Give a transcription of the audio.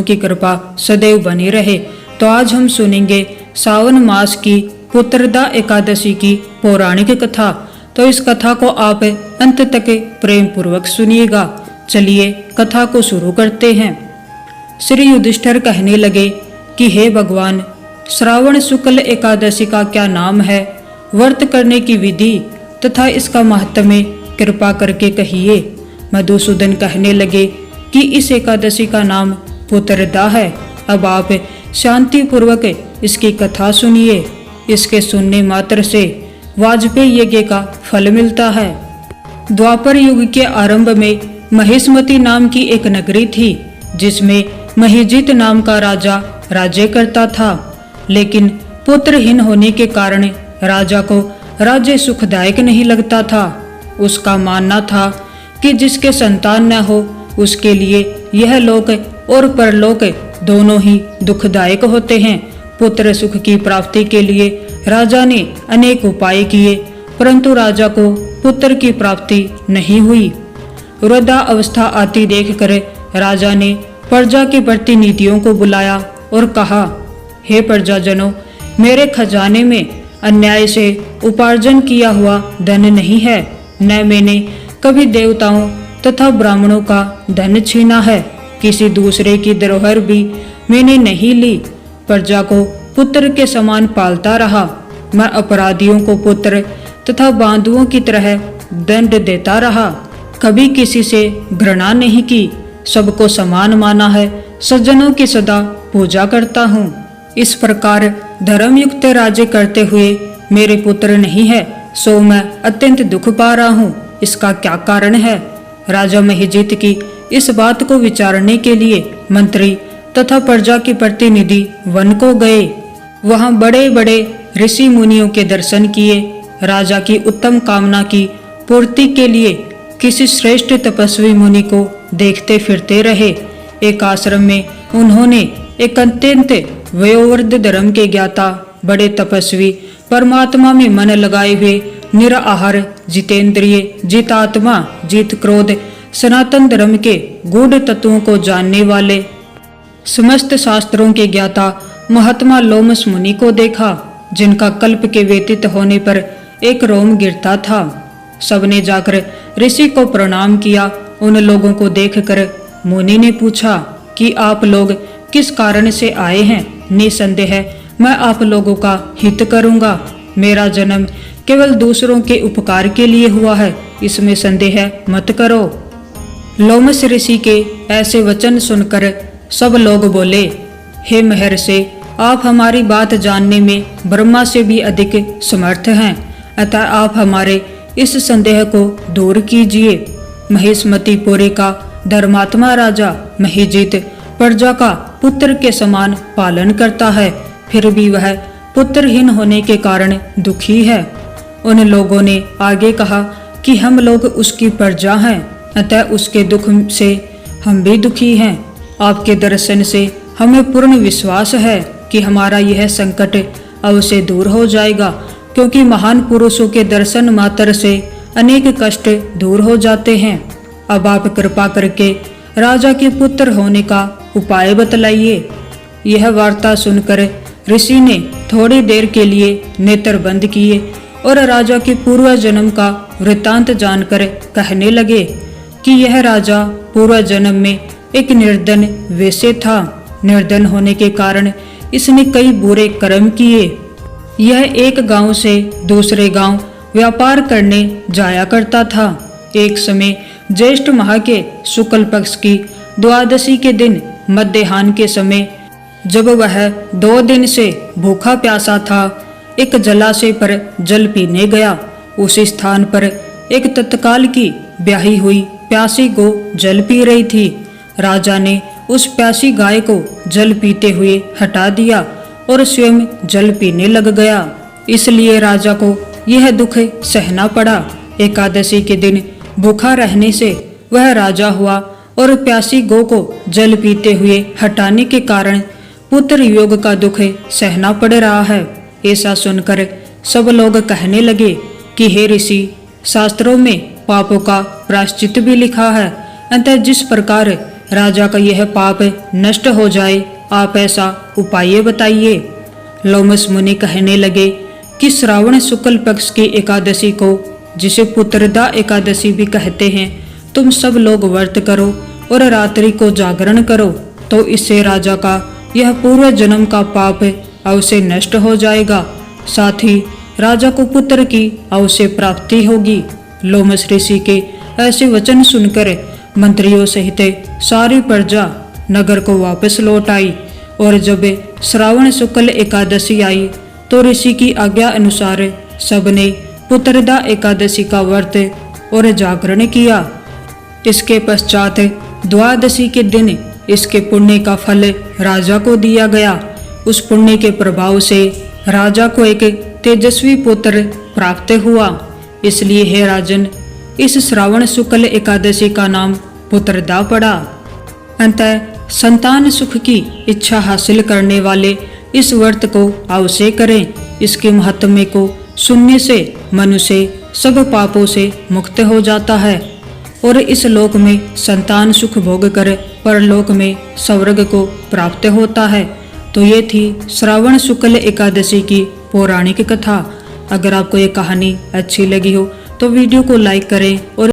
की कृपा सदैव बनी रहे। तो आज हम सुनेंगे सावन मास की पुत्रदा एकादशी की पौराणिक कथा। तो इस कथा को आप अंत तक प्रेम पूर्वक सुनिएगा। चलिए कथा को शुरू करते हैं। श्री युधिष्ठिर कहने लगे कि हे भगवान, श्रावण शुक्ल एकादशी का क्या नाम है, व्रत करने की विधि तथा इसका महत्म्य कृपा करके कहिए। मधुसूदन कहने लगे कि इस एकादशी का नाम पुत्रदा है। अब आप शांति पूर्वक इसकी कथा सुनिए। इसके सुनने मात्र से वाजपेयी यज्ञ का फल मिलता है। द्वापर युग के आरंभ में महिष्मती नाम की एक नगरी थी, जिसमें महिजीत नाम का राजा राज्य करता था। लेकिन पुत्रहीन होने के कारण राजा को राज्य सुखदायक नहीं लगता था। उसका मानना था कि जिसके संतान न हो उसके लिए यह लोक और परलोक दोनों ही दुखदायक होते हैं। पुत्र सुख की प्राप्ति के लिए राजा ने अनेक उपाय किए, परंतु राजा को पुत्र की प्राप्ति नहीं हुई। वृद्धा अवस्था आती देखकर राजा ने प्रजा के प्रतिनिधियों को बुलाया और कहा, हे प्रजाजनों, मेरे खजाने में अन्याय से उपार्जन किया हुआ धन नहीं है, न मैंने कभी देवताओं तथा ब्राह्मणों का धन छीना है। किसी दूसरे की धरोहर भी मैंने नहीं ली। प्रजा को पुत्र के समान पालता रहा। मैं अपराधियों को पुत्र तथा बांधुओं की तरह दंड देता रहा। कभी किसी से घृणा नहीं की, सबको समान माना है। सज्जनों की सदा पूजा करता हूँ। इस प्रकार धर्मयुक्त राज्य करते हुए मेरे पुत्र नहीं है, सो मैं अत्यंत दुख पा रहा हूँ। इसका क्या कारण है? राजा महिजीत की इस बात को विचारने के लिए मंत्री तथा प्रजा के प्रतिनिधि वन को गए। वहां बड़े बड़े ऋषि मुनियों के दर्शन किए। राजा की उत्तम कामना की पूर्ति के लिए किसी श्रेष्ठ तपस्वी मुनि को देखते फिरते रहे। एक आश्रम में उन्होंने एक अत्यंत वयोवृद्ध धर्म के ज्ञाता, बड़े तपस्वी, परमात्मा में मन लगाए हुए, निराहार, जितेंद्रिय, जितात्मा, जीत क्रोध, सनातन धर्म के गूढ़ तत्वों को जानने वाले, समस्त शास्त्रों के ज्ञाता महात्मा लोमस मुनि को देखा, जिनका कल्प के व्यतीत होने पर एक रोम गिरता था। सबने जाकर ऋषि को प्रणाम किया। उन लोगों को देखकर मुनि ने पूछा कि आप लोग किस कारण से आए हैं? निसंदेह मैं आप लोगों का हित करूंगा। मेरा जन्म केवल दूसरों के उपकार के लिए हुआ है, इसमें संदेह मत करो। लोमस ऋषि के ऐसे वचन सुनकर सब लोग बोले, हे महर्षि, आप हमारी बात जानने में ब्रह्मा से भी अधिक समर्थ हैं, अतः आप हमारे इस संदेह को दूर कीजिए। महिष्मतीपुरी का धर्मात्मा राजा महिजीत प्रजा का पुत्र के समान पालन करता है, फिर भी वह पुत्रहीन होने के कारण दुखी है। उन लोगों ने आगे कहा कि हम लोग उसकी प्रजा हैं, अतः उसके दुख से हम भी दुखी हैं। आपके दर्शन से हमें पूर्ण विश्वास है कि हमारा यह संकट अवश्य दूर हो जाएगा, क्योंकि महान पुरुषों के दर्शन मात्र से अनेक कष्ट दूर हो जाते हैं। अब आप कृपा करके राजा के पुत्र होने का उपाय बतलाइए। यह वार्ता सुनकर ऋषि ने थोड़ी देर के लिए नेत्र बंद किए और राजा के पूर्व जन्म का वृत्तांत जानकर कहने लगे कि यह राजा पूर्व जन्म में एक निर्धन वैश्य था। निर्धन होने के कारण इसने कई बुरे कर्म किए। यह एक गांव से दूसरे गांव व्यापार करने जाया करता था। एक समय ज्येष्ठ माह के शुक्ल पक्ष की द्वादशी के दिन मध्याह्न के समय, जब वह 2 दिन से भूखा प्यासा था, एक जलाशय पर जल पीने गया। उस स्थान पर एक तत्काल की ब्याही हुई प्यासी गौ जल पी रही थी। राजा ने उस प्यासी गाय को जल पीते हुए हटा दिया और स्वयं जल पीने लग गया। इसलिए राजा को यह दुख सहना पड़ा। एकादशी के दिन भूखा रहने से वह राजा हुआ और प्यासी गौ को जल पीते हुए हटाने के कारण पुत्र योग का दुख सहना पड़ रहा है। ऐसा सुनकर सब लोग कहने लगे कि हे ऋषि, शास्त्रों में पापों का प्रायश्चित भी लिखा है, अतः जिस प्रकार राजा का यह पाप नष्ट हो जाए, आप ऐसा उपाय बताइए। लोमस मुनि कहने लगे कि श्रावण शुक्ल पक्ष की एकादशी को, जिसे पुत्रदा एकादशी भी कहते हैं, तुम सब लोग व्रत करो और रात्रि को जागरण करो, तो इससे राजा का यह पूर्व जन्म का पाप अवश्य नष्ट हो जाएगा। साथ ही राजा को पुत्र की अवश्य प्राप्ति होगी। लोमस ऋषि के ऐसे वचन सुनकर मंत्रियों सहित सारी प्रजा नगर को वापस लौट आई और जब श्रावण शुक्ल एकादशी आई तो ऋषि की आज्ञा अनुसार सबने पुत्रदा एकादशी का व्रत और जागरण किया। इसके पश्चात द्वादशी के दिन इसके पुण्य का फल राजा को दिया गया। उस पुण्य के प्रभाव से राजा को एक तेजस्वी पुत्र प्राप्त हुआ। इसलिए हे राजन, इस श्रावण शुक्ल एकादशी का नाम पुत्रदा पड़ा। अतः संतान सुख की इच्छा हासिल करने वाले इस व्रत को अवश्य करें। इसके महात्म्य को सुनने से मनुष्य सब पापों से मुक्त हो जाता है और इस लोक में संतान सुख भोग कर परलोक में स्वर्ग को प्राप्त होता है। तो ये थी श्रावण शुक्ल एकादशी की पौराणिक कथा। अगर आपको ये कहानी अच्छी लगी हो तो वीडियो को लाइक करें और